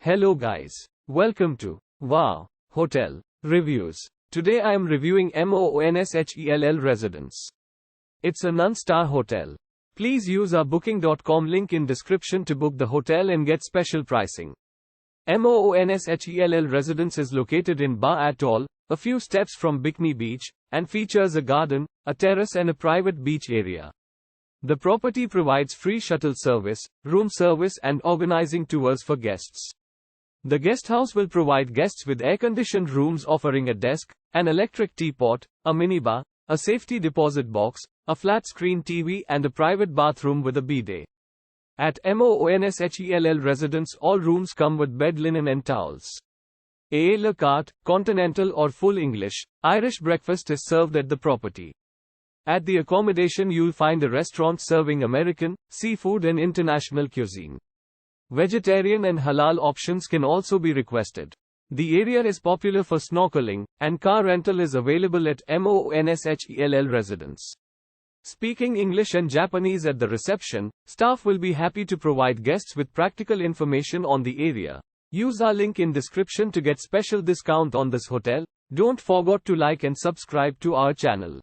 Hello guys. Welcome to Baa Hotel Reviews. Today I am reviewing MOONSHELL Residence. It's a non-star hotel. Please use our booking.com link in description to book the hotel and get special pricing. MOONSHELL Residence is located in Baa Atoll, a few steps from Bikini Beach, and features a garden, a terrace and a private beach area. The property provides free shuttle service, room service and organizing tours for guests. The guesthouse will provide guests with air-conditioned rooms offering a desk, an electric teapot, a minibar, a safety deposit box, a flat-screen TV and a private bathroom with a bidet. At MOONSHELL Residence all rooms come with bed linen and towels. A la carte, continental or full English, Irish breakfast is served at the property. At the accommodation you'll find a restaurant serving American, seafood and international cuisine. Vegetarian and halal options can also be requested. The area is popular for snorkeling, and car rental is available at MOONSHELL Residence. Speaking English and Japanese at the reception, staff will be happy to provide guests with practical information on the area. Use our link in description to get special discount on this hotel. Don't forget to like and subscribe to our channel.